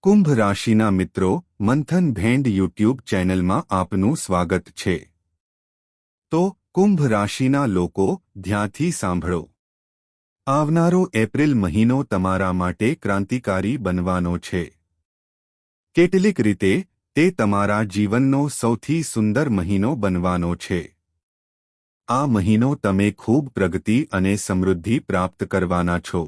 કુંભ રાશિના મિત્રો મંથન ભેંડ યુટ્યુબ ચેનલમાં આપનું સ્વાગત છે। તો કુંભ રાશિના લોકો ધ્યાનથી સાંભળો। આવનારો એપ્રિલ મહિનો તમારા માટે ક્રાંતિકારી બનવાનો છે। કેટલીક રીતે તે તમારા જીવનનો સૌથી સુંદર મહિનો બનવાનો છે। આ મહિનો તમે ખૂબ પ્રગતિ અને સમૃદ્ધિ પ્રાપ્ત કરવાના છો,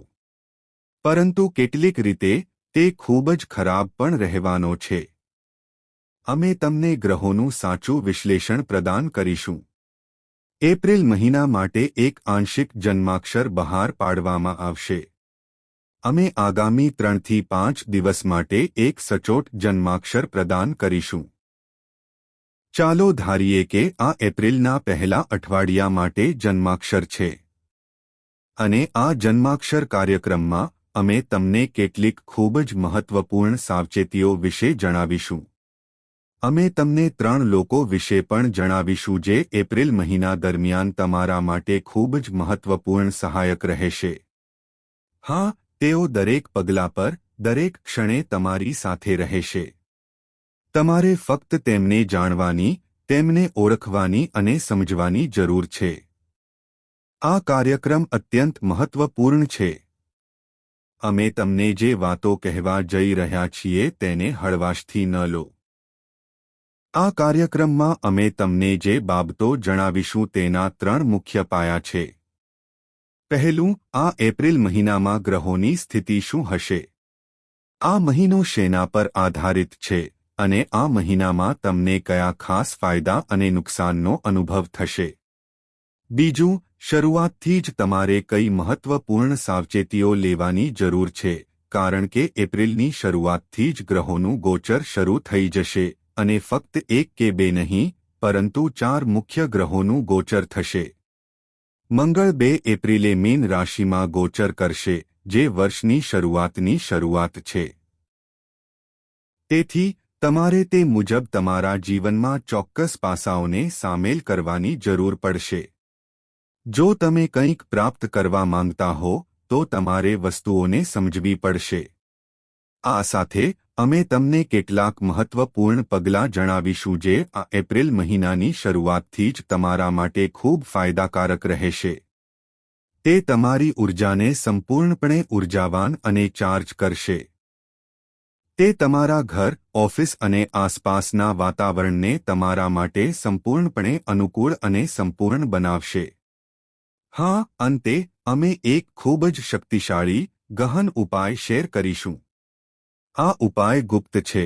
પરંતુ કેટલીક રીતે તે ખૂબ જ ખરાબ પણ રહેવાનો છે। અમે તમને ગ્રહોનું સાચું વિશ્લેષણ પ્રદાન કરીશું। એપ્રિલ મહિના માટે એક આંશિક જન્માક્ષર બહાર પાડવામાં આવશે। અમે આગામી 3 થી 5 દિવસ માટે એક સચોટ જન્માક્ષર પ્રદાન કરીશું। ચાલો ધારીએ કે આ એપ્રિલના પહેલા અઠવાડિયા માટે જન્માક્ષર છે, અને આ જન્માક્ષર કાર્યક્રમમાં અમે તમને કેટલીક ખૂબ જ મહત્વપૂર્ણ સાવચેતીઓ વિશે જણાવીશું। અમે તમને 3 લોકો વિશે પણ જણાવીશું જે એપ્રિલ મહિના દરમિયાન તમારા માટે ખૂબ જ મહત્વપૂર્ણ સહાયક રહેશે। હા, તેઓ દરેક પગલા પર, દરેક ક્ષણે તમારી સાથે રહેશે। તમારે ફક્ત તેમને જાણવાની, તેમને ઓળખવાની અને સમજવાની જરૂર છે। આ કાર્યક્રમ અત્યંત મહત્વપૂર્ણ છે। અમે તમને જે વાતો કહેવા જઈ રહ્યા છીએ તેને હળવાશથી ન લો। આ કાર્યક્રમમાં અમે તમને જે બાબતો જણાવીશું તેના 3 મુખ્ય પાયા છે। પહેલું, આ એપ્રિલ મહિનામાં ગ્રહોની સ્થિતિ શું હશે? આ મહિનો શેના પર આધારિત છે અને આ મહિનામાં તમને કયા ખાસ ફાયદા અને નુકસાનનો અનુભવ થશે? બીજું, શરૂઆતથી જ તમારે કઈ મહત્વપૂર્ણ સાવચેતીઓ લેવાની જરૂર છે, કારણ કે એપ્રિલની શરૂઆતથી જ ગ્રહોનું ગોચર શરૂ થઈ જશે અને ફક્ત 1 કે 2 નહીં, પરંતુ 4 મુખ્ય ગ્રહોનું ગોચર થશે। મંગળ 2 એપ્રિલે મીન રાશિમાં ગોચર કરશે, જે વર્ષની શરૂઆતની શરૂઆત છે। તેથી તમારે તે મુજબ તમારા જીવનમાં ચોક્કસ પાસાઓને સામેલ કરવાની જરૂર પડશે। જો તમે કંઈક પ્રાપ્ત કરવા માંગતા હો તો તમારે વસ્તુઓને સમજવી પડશે। આ સાથે અમે તમને કેટલાક મહત્વપૂર્ણ પગલાં જણાવીશું જે આ એપ્રિલ મહિનાની શરૂઆતથી જ તમારા માટે ખૂબ ફાયદાકારક રહેશે। તે તમારી ઊર્જાને સંપૂર્ણપણે ઊર્જાવાન અને ચાર્જ કરશે। તે તમારા ઘર, ઓફિસ અને આસપાસના વાતાવરણને તમારા માટે સંપૂર્ણપણે અનુકૂળ અને સંપૂર્ણ બનાવશે। હા, અંતે અમે એક ખૂબ જ શક્તિશાળી, ગહન ઉપાય શેર કરીશું। આ ઉપાય ગુપ્ત છે।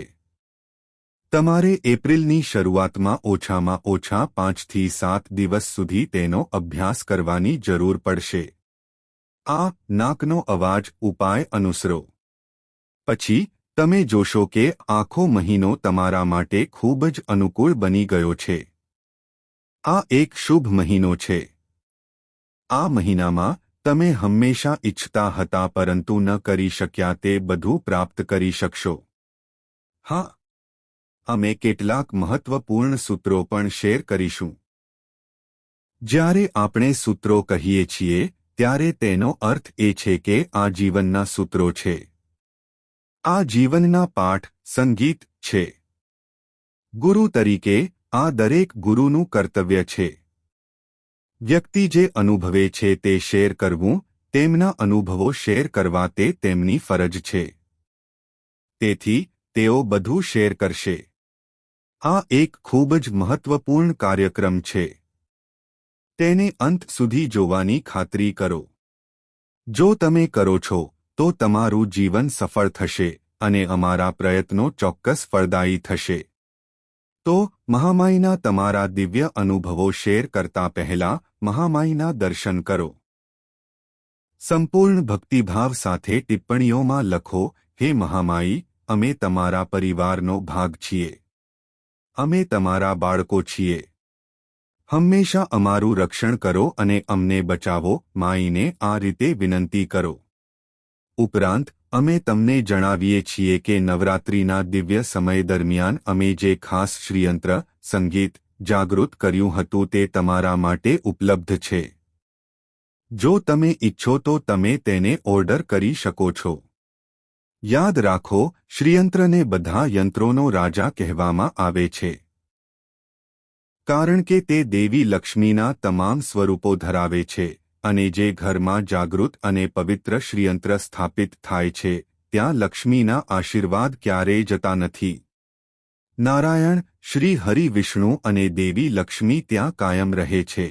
તમારે એપ્રિલની શરૂઆતમાં ઓછામાં ઓછા 5 થી 7 દિવસ સુધી તેનો અભ્યાસ કરવાની જરૂર પડશે। આ નાકનો અવાજ ઉપાય અનુસરો। પછી તમે જોશો કે આખો મહિનો તમારા માટે ખૂબ જ અનુકૂળ બની ગયો છે। આ એક શુભ મહિનો છે। આ મહિનામાં તમે હંમેશા ઈચ્છતા હતા પરંતુ ન કરી શક્યા તે બધું પ્રાપ્ત કરી શકશો। હા, અમે કેટલાક મહત્વપૂર્ણ સૂત્રો પણ શેર કરીશું। જ્યારે આપણે સૂત્રો કહીએ છીએ ત્યારે તેનો અર્થ એ છે કે આ જીવનના સૂત્રો છે। આ જીવનના પાઠ, સંગીત છે। ગુરુ તરીકે આ દરેક ગુરુનું કર્તવ્ય છે। વ્યક્તિ જે અનુભવે છે તે શેર કરવું, તેમના અનુભવો શેર કરવા તે તેમની ફરજ છે। તેથી તેઓ બધું શેર કરશે। આ એક ખૂબ જ મહત્વપૂર્ણ કાર્યક્રમ છે। તેને અંત સુધી જોવાની ખાતરી કરો। જો તમે કરો છો તો તમારું જીવન સફળ થશે અને અમારા પ્રયત્નો ચોક્કસ ફળદાયી થશે। તો મહામાયના તમારા દિવ્ય અનુભવો શેર કરતા પહેલા મહામાયના દર્શન કરો। સંપૂર્ણ ભક્તિભાવ સાથે ટિપ્પણીઓમાં લખો, હે મહામાઈ, અમે તમારા પરિવારનો ભાગ છીએ। અમે તમારા બાળકો છીએ। હંમેશા અમારું રક્ષણ કરો અને અમને બચાવો। માઈને આ રીતે વિનંતી કરો। ઉપરાંત અમે તમને જણાવીએ છીએ કે નવરાત્રિના દિવ્ય સમય દરમિયાન અમે જે ખાસ શ્રીયંત્ર, સંગીત, જાગૃત કર્યું હતું તે તમારા માટે ઉપલબ્ધ છે। જો તમે ઈચ્છો તો તમે તેને ઓર્ડર કરી શકો છો। યાદ રાખો, શ્રીયંત્રને બધા યંત્રોનો રાજા કહેવામાં આવે છે, કારણ કે તે દેવી લક્ષ્મીના તમામ સ્વરૂપો ધરાવે છે અને જે ઘરમાં જાગૃત અને પવિત્ર શ્રીયંત્ર સ્થાપિત થાય છે ત્યાં લક્ષ્મીના આશીર્વાદ ક્યારેય જતા નથી. નારાયણ, શ્રી હરિ, વિષ્ણુ અને દેવી લક્ષ્મી ત્યાં કાયમ રહે છે.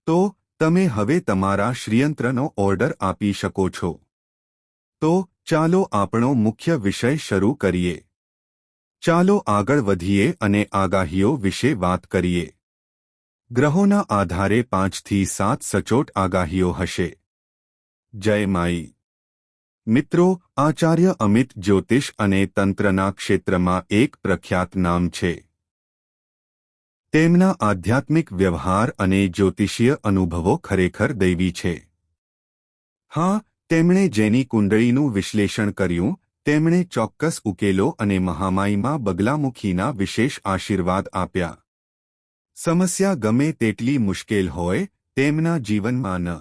તો તમે હવે તમારા શ્રીયંત્રનો ઓર્ડર આપી શકો છો. તો ચાલો આપણો મુખ્ય વિષય શરૂ કરીએ. ચાલો આગળ વધીએ અને આગાહીઓ વિશે વાત કરીએ. ગ્રહોના આધારે 5 થી 7 સચોટ આગાહીઓ હશે. જય માઈ. મિત્રો, આચાર્ય અમિત જ્યોતિષ અને તંત્રના ક્ષેત્રમાં એક પ્રખ્યાત નામ છે. તેમના આધ્યાત્મિક વ્યવહાર અને જ્યોતિષીય અનુભવો ખરેખર દૈવી છે. હા, તેમણે જેની કુંડળીનું વિશ્લેષણ કર્યું, તેમણે ચોક્કસ ઉકેલો અને મહામાઈમાં બગલામુખીના વિશેષ આશીર્વાદ આપ્યા. સમસ્યા ગમે તેટલી મુશ્કેલ હોય, તેમના જીવનમાં ન.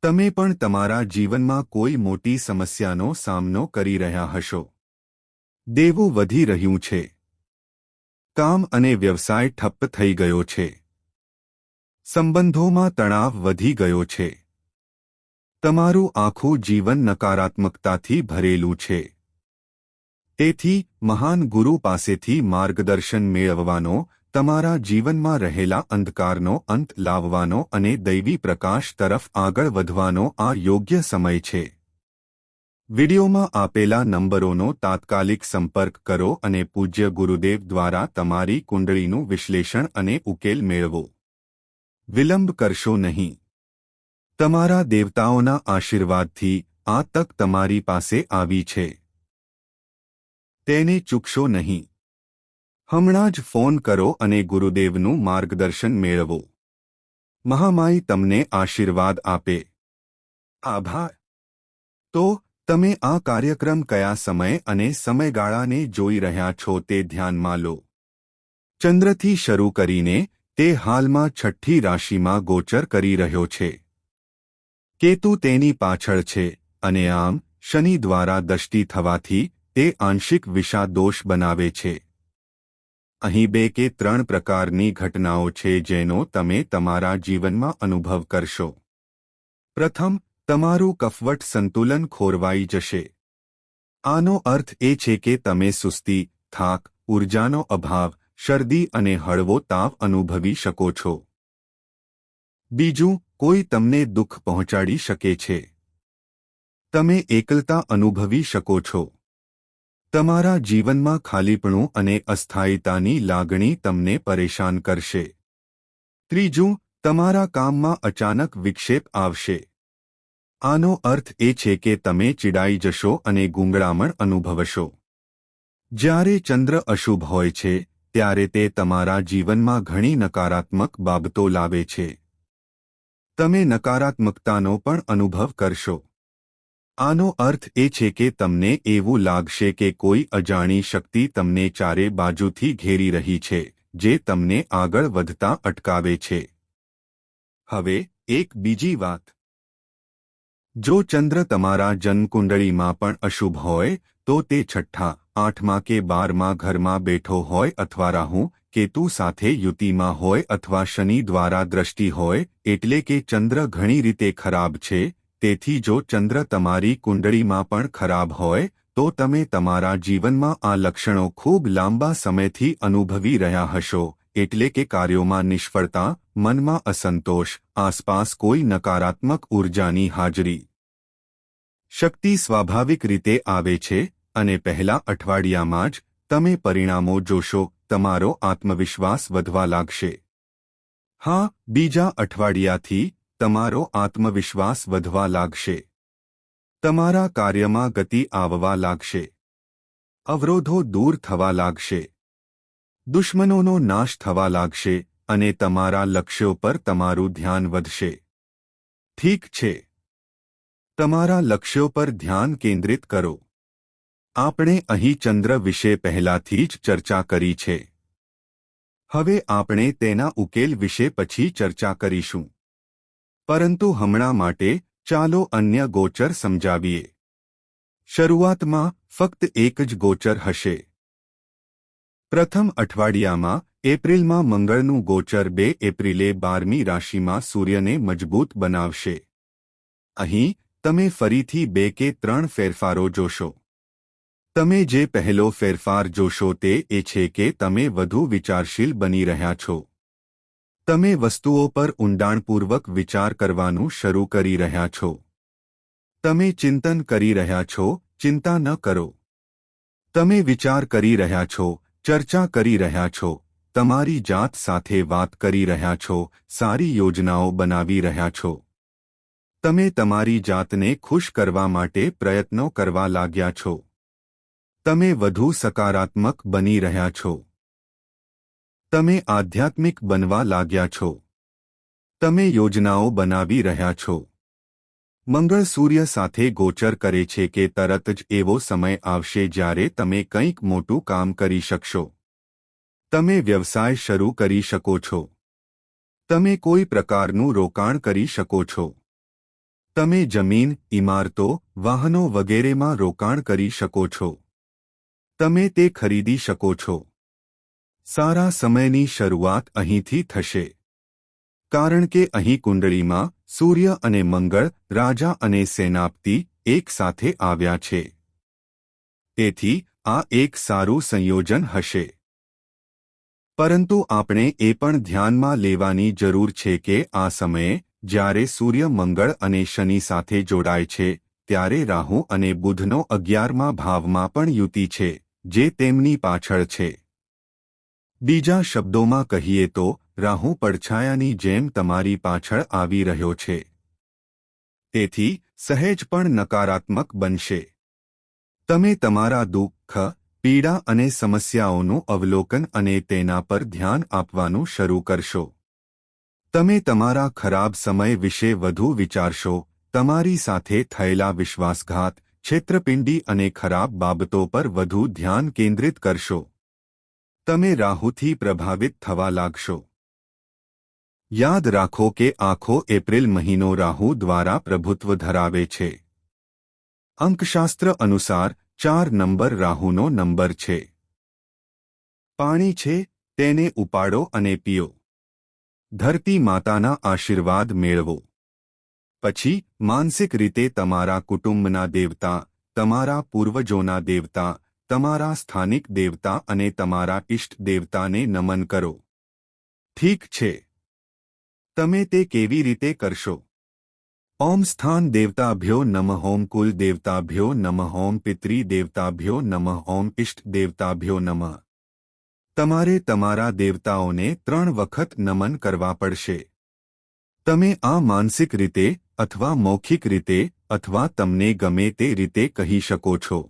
તમે પણ તમારા જીવનમાં કોઈ મોટી સમસ્યાનો સામનો કરી રહ્યા હશો. દેવું વધી રહ્યું છે. કામ અને વ્યવસાય ઠપ્પ થઈ ગયો છે. સંબંધોમાં તણાવ વધી ગયો છે. તમારું આખું જીવન નકારાત્મકતાથી ભરેલું છે. તેથી મહાન ગુરુ પાસેથી માર્ગદર્શન મેળવવાનો, તમારા જીવનમાં રહેલા અંધકારનો અંત લાવવાનો અને દૈવી પ્રકાશ તરફ આગળ વધવાનો આ યોગ્ય સમય છે. વિડિયોમાં આપેલા નંબરોનો તાત્કાલિક સંપર્ક કરો અને પૂજ્ય ગુરુદેવ દ્વારા તમારી કુંડળીનું વિશ્લેષણ અને ઉકેલ મેળવો. વિલંબ કરશો નહીં. તમારા દેવતાઓના આશીર્વાદથી આ તક તમારી પાસે આવી છે. તેને ચૂકશો નહીં. હમણાં જ ફોન કરો અને ગુરુદેવનું માર્ગદર્શન મેળવો. મહામાઈ તમને આશીર્વાદ આપે. આભાર. તો તમે આ કાર્યક્રમ કયા સમય અને સમયગાળાને જોઈ રહ્યા છો તે ધ્યાનમાં લો. ચંદ્રથી શરૂ કરીને તે હાલમાં 6ઠ્ઠી રાશિમાં ગોચર કરી રહ્યો છે. કેતુ તેની પાછળ છે અને આમ શનિ દ્વારા દષ્ટિ થવાથી તે આંશિક વિષાદોષ બનાવે છે. અહીં 2 કે 3 પ્રકારની ઘટનાઓ છે જેનો તમે તમારા જીવનમાં અનુભવ કરશો. પ્રથમ, તમારું કફવટ સંતુલન ખોરવાઈ જશે. આનો અર્થ એ છે કે તમે સુસ્તી, થાક, ઊર્જાનો અભાવ, શરદી અને હળવો તાવ અનુભવી શકો છો. બીજું, કોઈ તમને દુઃખ પહોંચાડી શકે છે. તમે એકલતા અનુભવી શકો છો. તમારા જીવનમાં ખાલીપણું અને અસ્થાયીતાની લાગણી તમને પરેશાન કરશે. ત્રીજું, તમારા કામમાં અચાનક વિક્ષેપ આવશે. આનો અર્થ એ છે કે તમે ચીડાઈ જશો અને ગૂંગળામણ અનુભવશો. જ્યારે ચંદ્ર અશુભ હોય છે, ત્યારે તે તમારા જીવનમાં ઘણી નકારાત્મક બાબતો લાવે છે. તમે નકારાત્મકતાનો પણ અનુભવ કરશો. આનો અર્થ એ છે કે તમને એવું લાગશે કે કોઈ અજાણી શક્તિ તમને ચારે બાજુથી ઘેરી રહી છે, જે તમને આગળ વધતા અટકાવે છે. હવે એક બીજી વાત. જો ચંદ્ર તમારા જન્મકુંડળીમાં પણ અશુભ હોય, તો તે 6ઠ્ઠા, 8મા કે 12મા ઘરમાં બેઠો હોય અથવા રાહુ, કેતુ સાથે યુતિમાં હોય અથવા શનિ દ્વારા દ્રષ્ટિ હોય, એટલે કે ચંદ્ર ઘણી રીતે ખરાબ છે. તેથી જો ચંદ્ર તમારી કુંડળીમાં પણ ખરાબ હોય, તો તમે તમારા જીવનમાં આ લક્ષણો ખૂબ લાંબા સમયથી અનુભવી રહ્યા હશો, એટલે કે કાર્યોમાં નિષ્ફળતા, મનમાં અસંતોષ, આસપાસ કોઈ નકારાત્મક ઊર્જાની હાજરી. શક્તિ સ્વાભાવિક રીતે આવે છે અને પહેલા અઠવાડિયામાં જ તમે પરિણામો જોશો. તમારો આત્મવિશ્વાસ વધવા લાગશે. હા, બીજા અઠવાડિયાથી તમારો આત્મવિશ્વાસ વધવા લાગશે. તમારા કાર્યમાં ગતિ આવવા લાગશે. અવરોધો દૂર થવા લાગશે. દુશ્મનોનો નાશ થવા લાગશે અને તમારા લક્ષ્યો પર તમારું ધ્યાન વધશે. ઠીક છે. તમારા લક્ષ્યો પર ધ્યાન કેન્દ્રિત કરો. આપણે અહીં ચંદ્ર વિશે પહેલાથી જ ચર્ચા કરી છે. હવે આપણે તેના ઉકેલ વિશે પછી ચર્ચા કરીશું. પરંતુ હમણાં માટે ચાલો અન્ય ગોચર સમજાવીએ. શરૂઆતમાં ફક્ત એક જ ગોચર હશે. પ્રથમ અઠવાડિયામાં એપ્રિલમાં મંગળનું ગોચર 2 એપ્રિલે 12મી રાશિમાં સૂર્યને મજબૂત બનાવશે. અહીં તમે ફરીથી 2 કે 3 ફેરફારો જોશો. તમે જે પહેલો ફેરફાર જોશો તે એ છે કે તમે વધુ વિચારશીલ બની રહ્યા છો. તમે વસ્તુઓ પર ઊંડાણપૂર્વક વિચાર કરવાનું શરૂ કરી રહ્યા છો. તમે ચિંતન કરી રહ્યા છો, ચિંતા ન કરો. તમે વિચાર કરી રહ્યા છો, ચર્ચા કરી રહ્યા છો, તમારી જાત સાથે વાત કરી રહ્યા છો, સારી યોજનાઓ બનાવી રહ્યા છો. તમે તમારી જાતને ખુશ કરવા માટે પ્રયત્નો કરવા લાગ્યા છો. તમે વધુ સકારાત્મક બની રહ્યા છો. તમે આધ્યાત્મિક બનવા લાગ્યા છો. તમે યોજનાઓ બનાવી રહ્યા છો. મંગળ સૂર્ય સાથે ગોચર કરે છે કે તરત જ એવો સમય આવશે જ્યારે તમે કંઈક મોટું કામ કરી શકશો. તમે વ્યવસાય શરૂ કરી શકો છો. તમે કોઈ પ્રકારનું રોકાણ કરી શકો છો. તમે જમીન, ઇમારતો, વાહનો વગેરેમાં રોકાણ કરી શકો છો. તમે તે ખરીદી શકો છો. સારા સમયની શરૂઆત અહીંથી થશે. કારણ કે અહીં કુંડળીમાં સૂર્ય અને મંગળ, રાજા અને સેનાપતિ એક સાથે આવ્યા છે. તેથી આ એક સારું સંયોજન હશે. પરંતુ આપણે એ પણ ધ્યાનમાં લેવાની જરૂર છે કે આ સમયે જ્યારે સૂર્ય મંગળ અને શનિ સાથે જોડાય છે ત્યારે રાહુ અને બુધનો 11મા ભાવમાં પણ યુતિ છે, જે તેમની પાછળ છે. બીજા શબ્દોમાં કહીએ તો રાહુ પડછાયાની જેમ તમારી પાછળ આવી રહ્યો છે. તેથી સહેજ પણ નકારાત્મક બનશે. તમે તમારા દુઃખ, પીડા અને સમસ્યાઓનું અવલોકન અને તેના પર ધ્યાન આપવાનું શરૂ કરશો. તમે તમારા ખરાબ સમય વિશે વધુ વિચારશો, તમારી સાથે થયેલા વિશ્વાસઘાત, છેતરપિંડી અને ખરાબ બાબતો પર વધુ ધ્યાન કેન્દ્રિત કરશો. તમે રાહુથી પ્રભાવિત થવા લાગશો. યાદ રાખો કે આખો એપ્રિલ મહિનો રાહુ દ્વારા પ્રભુત્વ ધરાવે છે. અંકશાસ્ત્ર અનુસાર 4 નંબર રાહુનો નંબર છે. પાણી છે, તેને ઉપાડો અને પીઓ. ધરતી માતાના આશીર્વાદ મેળવો. પછી માનસિક રીતે તમારા કુટુંબના દેવતા, તમારા પૂર્વજોના દેવતા, તમારા સ્થાનિક દેવતા અને તમારા ઇષ્ટ દેવતાને નમન કરો. ઠીક છે. તમે તે કેવી રીતે કરશો? ઓમ સ્થાન દેવતાભ્યો નમઃ, ઓમ કુલ દેવતાભ્યો નમઃ, ઓમ પિતૃ દેવતાભ્યો નમઃ, ઓમ ઇષ્ટ દેવતાભ્યો નમઃ. તમારે તમારા દેવતાઓને 3 વખત નમન કરવા પડશે. તમે આ માનસિક રીતે અથવા મૌખિક રીતે અથવા તમને ગમે તે રીતે કહી શકો છો.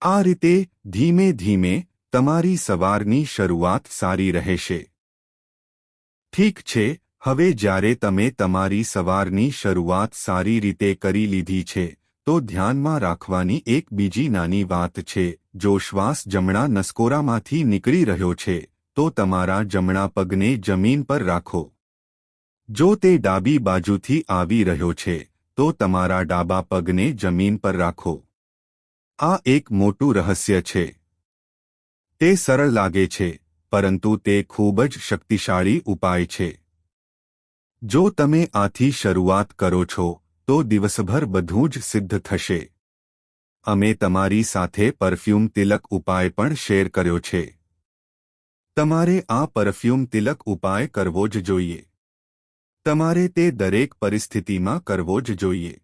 આ રીતે ધીમે ધીમે તમારી સવારની શરૂઆત સારી રહેશે. ઠીક છે. હવે જ્યારે તમે તમારી સવારની શરૂઆત સારી રીતે કરી લીધી છે તો ધ્યાનમાં રાખવાની એક બીજી નાની વાત છે. જો શ્વાસ જમણા નસકોરામાંથી નીકળી રહ્યો છે તો તમારા જમણા પગને જમીન પર રાખો. જો તે ડાબી બાજુથી આવી રહ્યો છે તો તમારા ડાબા પગને જમીન પર રાખો. આ એક મોટું રહસ્ય છે. તે સરળ લાગે છે, પરંતુ તે ખૂબ જ શક્તિશાળી ઉપાય છે. જો તમે આથી શરૂઆત કરો છો તો દિવસભર બધું જ સિદ્ધ થશે. અમે તમારી સાથે પરફ્યુમ તિલક ઉપાય પણ શેર કર્યો છે. તમારે આ પરફ્યુમ તિલક ઉપાય કરવો જ જોઈએ. તમારે તે દરેક પરિસ્થિતિમાં કરવો જ જોઈએ.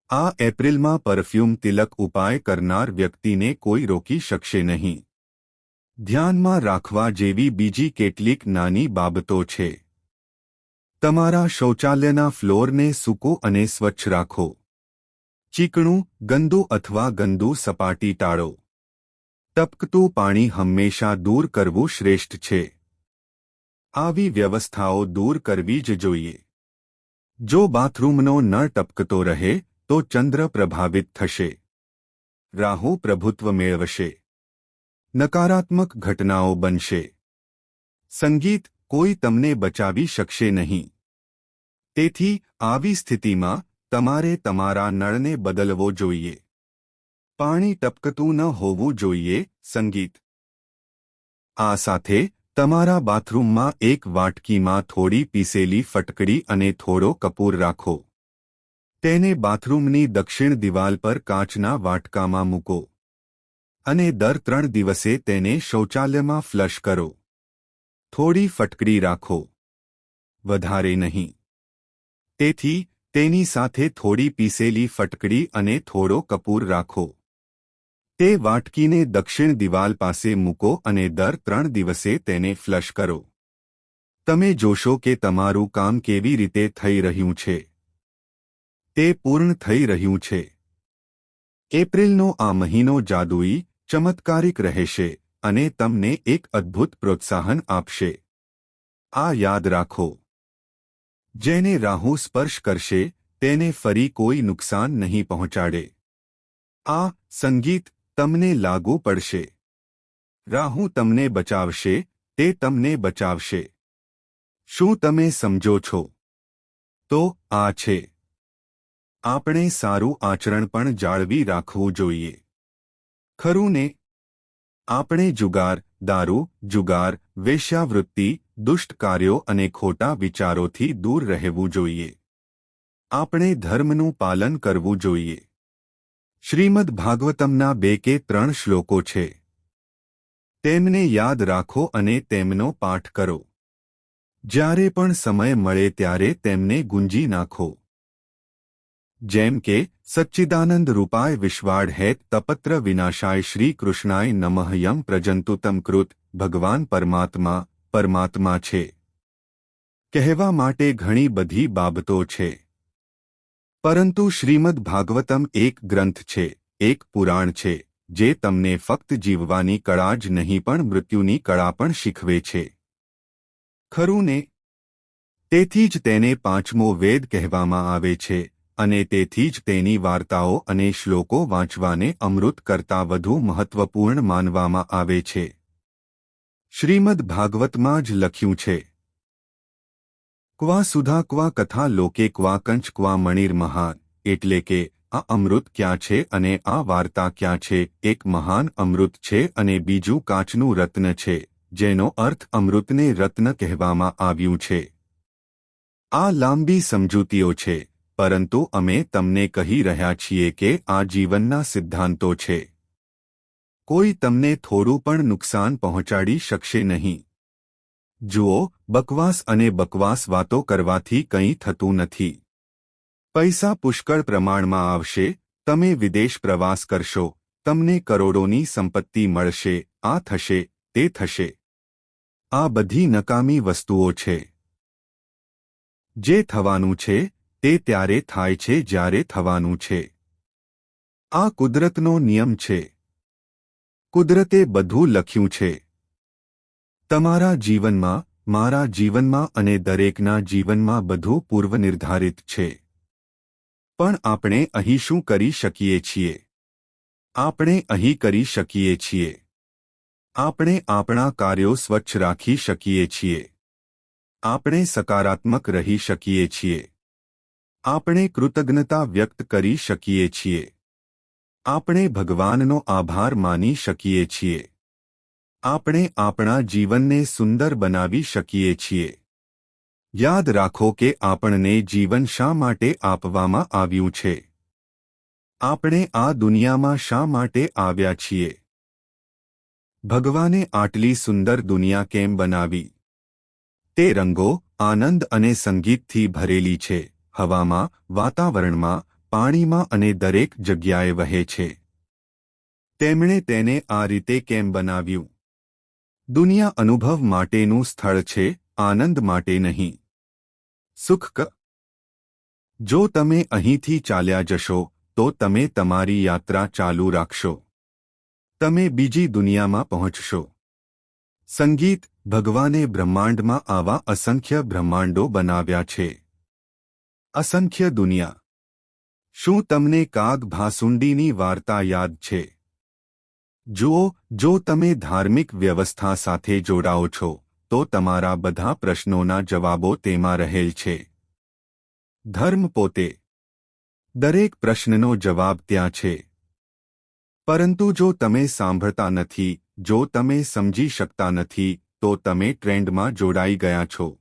આ એપ્રિલમાં પરફ્યુમ તિલક ઉપાય કરનાર વ્યક્તિને કોઈ રોકી શકશે નહીં. ધ્યાનમાં રાખવા જેવી બીજી કેટલીક નાની બાબતો છે. તમારા શૌચાલયના ફ્લોરને સૂકો અને સ્વચ્છ રાખો. ચીકણું, ગંદુ અથવા ગંદુ સપાટી ટાળો. ટપકતું પાણી હંમેશા દૂર કરવું શ્રેષ્ઠ છે. આવી વ્યવસ્થાઓ દૂર કરવી જ જોઈએ. જો બાથરૂમનો નળ ટપકતો રહે તો ચંદ્ર પ્રભાવિત થશે. રાહુ પ્રભુત્વ મેળવશે. નકારાત્મક ઘટનાઓ બનશે. સંગીત કોઈ તમને બચાવી શકશે નહીં. તેથી આવી સ્થિતિમાં તમારે તમારા નળને બદલવો જોઈએ. પાણી ટપકતું ન હોવું જોઈએ. સંગીત. આ સાથે તમારા બાથરૂમમાં એક વાટકીમાં થોડી પીસેલી ફટકડી અને થોડો કપૂર રાખો. તેને બાથરૂમની દક્ષિણ દિવાલ પર કાચના વાટકામાં મૂકો અને દર 3 દિવસે તેને શૌચાલયમાં ફ્લશ કરો. થોડી ફટકડી રાખો, વધારે નહીં. તેથી તેની સાથે થોડી પીસેલી ફટકડી અને થોડો કપૂર રાખો. તે વાટકીને દક્ષિણ દિવાલ પાસે મૂકો અને દર 3 દિવસે તેને ફ્લશ કરો. તમે જોશો કે તમારું કામ કેવી રીતે થઈ રહ્યું છે. તે પૂર્ણ થઈ રહ્યું છે. એપ્રિલનો આ મહિનો જાદુઈ, ચમત્કારિક રહેશે અને તમને એક અદ્ભુત પ્રોત્સાહન આપશે. આ યાદ રાખો. જેને રાહુ સ્પર્શ કરશે તેને ફરી કોઈ નુકસાન નહીં પહોંચાડે. આ સંગીત તમને લાગુ પડશે. રાહુ તમને બચાવશે, તે તમને બચાવશે. શું તમે સમજો છો? તો આ છે. આપણે સારું આચરણ પણ જાળવી રાખવું જોઈએ. ખરું ને? આપણે જુગાર, દારૂ, જુગાર, વેશ્યાવૃત્તિ, દુષ્ટ કાર્યો અને ખોટા વિચારોથી દૂર રહેવું જોઈએ. આપણે ધર્મનું પાલન કરવું જોઈએ. શ્રીમદ ભાગવતમના 2 કે 3 શ્લોકો છે. તેમને યાદ રાખો અને તેમનો પાઠ કરો. જ્યારે પણ સમય મળે ત્યારે તેમને ગુંજી નાખો. જેમ કે સચ્ચિદાનંદ રૂપાય વિશ્વાડ હેત તપત્ર વિનાશાય શ્રી કૃષ્ણાય નમઃ યમ પ્રજંતુતમ કૃત. ભગવાન પરમાત્મા છે. કહેવા માટે ઘણી બધી બાબતો છે. પરંતુ શ્રીમદ ભાગવતમ એક ગ્રંથ છે, એક પુરાણ છે, જે તમને ફક્ત જીવવાની કળા જ નહીં પણ મૃત્યુની કળા પણ શીખવે છે. ખરું ને? તેથી જ તેને 5મો વેદ કહેવામાં આવે છે અને તેથી જ તેની વાર્તાઓ અને શ્લોકો વાંચવાને અમૃત કરતાં વધુ મહત્વપૂર્ણ માનવામાં આવે છે. શ્રીમદ ભાગવતમાં જ લખ્યું છે. ક્વા સુધા ક્વા કથા લોકે ક્વા કંચ ક્વા મણિર મહાન. એટલે કે આ અમૃત ક્યાં છે અને આ વાર્તા ક્યાં છે. એક મહાન અમૃત છે અને બીજું કાચનું રત્ન છે, જેનો અર્થ અમૃતને રત્ન કહેવામાં આવ્યું છે. આ લાંબી સમજૂતીઓ છે, પરંતુ અમે તમને કહી રહ્યા છીએ કે આ જીવનના સિદ્ધાંતો છે. કોઈ તમને થોડું પણ નુકસાન પહોંચાડી શકશે નહીં. જુઓ, બકવાસ અને બકવાસ વાતો કરવાથી કંઈ થતું નથી. પૈસા પુષ્કળ પ્રમાણમાં આવશે, તમે વિદેશ પ્રવાસ કરશો, તમને કરોડોની સંપત્તિ મળશે, આ થશે, તે થશે. આ બધી નકામી વસ્તુઓ છે. જે થવાનું છે તે ત્યારે થાય છે જ્યારે થવાનું છે. આ કુદરતનો નિયમ છે. કુદરતે બધું લખ્યું છે. તમારા જીવનમાં, મારા જીવનમાં અને દરેકના જીવનમાં બધું પૂર્વનિર્ધારિત છે. પણ આપણે અહીં શું કરી શકીએ છીએ? આપણે અહીં કરી શકીએ છીએ. આપણે આપણા કાર્યો સ્વચ્છ રાખી શકીએ છીએ. આપણે સકારાત્મક રહી શકીએ છીએ. આપણે કૃતજ્ઞતા વ્યક્ત કરી શકીએ છીએ. આપણે ભગવાનનો આભાર માની શકીએ છીએ. આપણે આપણા જીવનને સુંદર બનાવી શકીએ છીએ. યાદ રાખો કે આપણને જીવન શા માટે આપવામાં આવ્યું છે. આપણે આ દુનિયામાં શા માટે આવ્યા છીએ. ભગવાને આટલી સુંદર દુનિયા કેમ બનાવી? તે રંગો, આનંદ અને સંગીતથી ભરેલી છે. હવામાં, વાતાવરણમાં, પાણીમાં અને દરેક જગ્યાએ વહે છે. તેમણે તેને આ રીતે કેમ બનાવ્યું? દુનિયા અનુભવ માટેનું સ્થળ છે, આનંદ માટે નહીં. સુખ. જો તમે અહીંથી ચાલ્યા જશો તો તમે તમારી યાત્રા ચાલુ રાખશો. તમે બીજી દુનિયામાં પહોંચશો. સંગીત. ભગવાને બ્રહ્માંડમાં આવા અસંખ્ય બ્રહ્માંડો બનાવ્યા છે. અસંખ્ય દુનિયા. શું તમને કાગ ભાસુંડીની વાર્તા યાદ છે? જુઓ, જો તમે ધાર્મિક વ્યવસ્થા સાથે જોડાઓ છો તો તમારા બધા પ્રશ્નોના જવાબો તેમાં રહેલ છે. ધર્મ પોતે દરેક પ્રશ્નનો જવાબ ત્યાં છે. પરંતુ જો તમે સાંભળતા નથી, જો તમે સમજી શકતા નથી, તો તમે ટ્રેન્ડમાં જોડાઈ ગયા છો.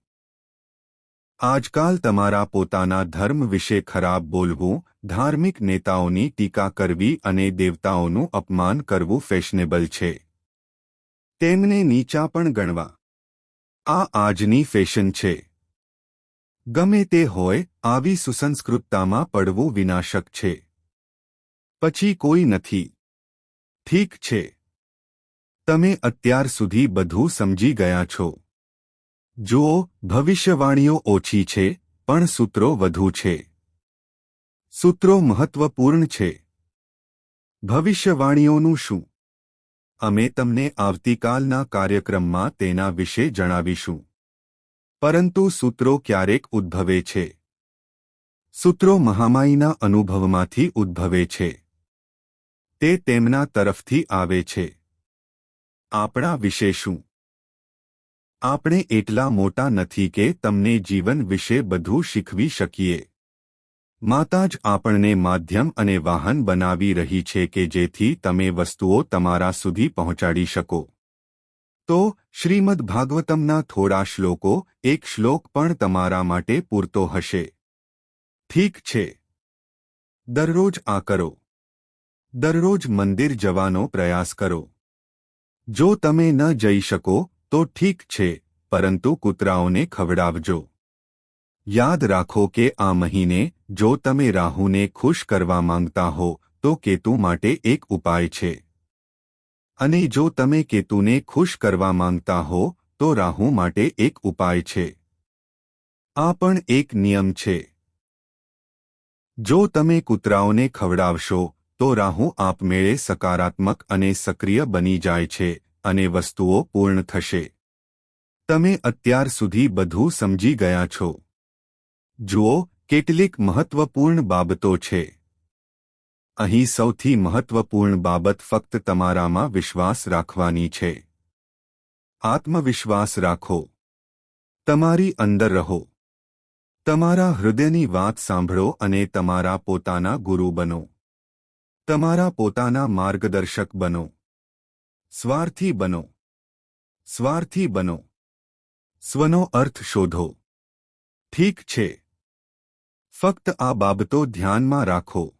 આજકાલ તમારા પોતાના ધર્મ વિશે ખરાબ બોલવું, ધાર્મિક નેતાઓની ટીકા કરવી અને દેવતાઓનું અપમાન કરવું ફેશનેબલ છે. તેમને નીચા પણ ગણવા. આ આજની ફેશન છે. ગમે તે હોય, આવી સુસંસ્કૃતતામાં પડવું વિનાશક છે. પછી કોઈ નથી. ઠીક છે. તમે અત્યાર સુધી બધું સમજી ગયા છો. જુઓ, ભવિષ્યવાણીઓ ઓછી છે, પણ સૂત્રો વધુ છે. સૂત્રો મહત્વપૂર્ણ છે. ભવિષ્યવાણીઓનું શું? અમે તમને આવતીકાલના કાર્યક્રમમાં તેના વિશે જણાવીશું. પરંતુ સૂત્રો ક્યારેક ઉદ્ભવે છે. સૂત્રો મહામાયીના અનુભવમાંથી ઉદ્ભવે છે. તે તેમના તરફથી આવે છે. આપણા વિશે શું? આપણે એટલા મોટા નથી કે તમને જીવન વિશે બધું શીખવી શકીએ. માતા જ આપણને માધ્યમ અને વાહન બનાવી રહી છે કે જેથી તમે વસ્તુઓ તમારા સુધી પહોંચાડી શકો. તો શ્રીમદ ભાગવતમના થોડા શ્લોકો, એક શ્લોક પણ તમારા માટે પૂરતો હશે. ઠીક છે. દરરોજ આ કરો. દરરોજ મંદિર જવાનો પ્રયાસ કરો. જો તમે ન જઈ શકો તો ઠીક છે, પરંતુ કૂતરાઓને ખવડાવજો. યાદ રાખો કે આ મહિને જો તમે રાહુને ખુશ કરવા માંગતા હો તો કેતુ માટે એક ઉપાય છે. અને જો તમે કેતુને ખુશ કરવા માંગતા હો તો રાહુ માટે એક ઉપાય છે. આ પણ એક નિયમ છે. જો તમે કૂતરાઓને ખવડાવશો તો રાહુ આપમેળે સકારાત્મક અને સક્રિય બની જાય છે અને વસ્તુઓ પૂર્ણ થશે. તમે અત્યાર સુધી બધું સમજી ગયા છો. જુઓ, કેટલીક મહત્વપૂર્ણ બાબતો છે. અહીં સૌથી મહત્વપૂર્ણ બાબત ફક્ત તમારામાં વિશ્વાસ રાખવાની છે. આત્મવિશ્વાસ રાખો. તમારી અંદર રહો. તમારા હૃદયની વાત સાંભળો અને તમારા પોતાના ગુરુ બનો. તમારા પોતાના માર્ગદર્શક બનો. સ્વાર્થી બનો. સ્વાર્થી બનો. સ્વનો અર્થ શોધો. ઠીક છે. ફક્ત આ બાબતો ધ્યાનમાં રાખો.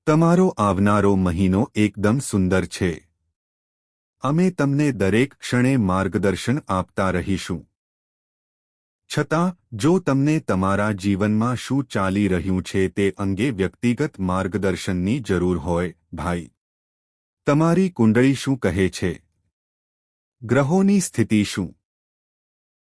તમારો આવનારો મહિનો એકદમ સુંદર છે. અમે તમને દરેક ક્ષણે માર્ગદર્શન આપતા રહીશું. છતાં, જો તમને તમારા જીવનમાં શું ચાલી રહ્યું છે તે અંગે વ્યક્તિગત માર્ગદર્શનની જરૂર હોય, ભાઈ, તમારી કુંડળી શું કહે છે? ગ્રહોની સ્થિતિ શું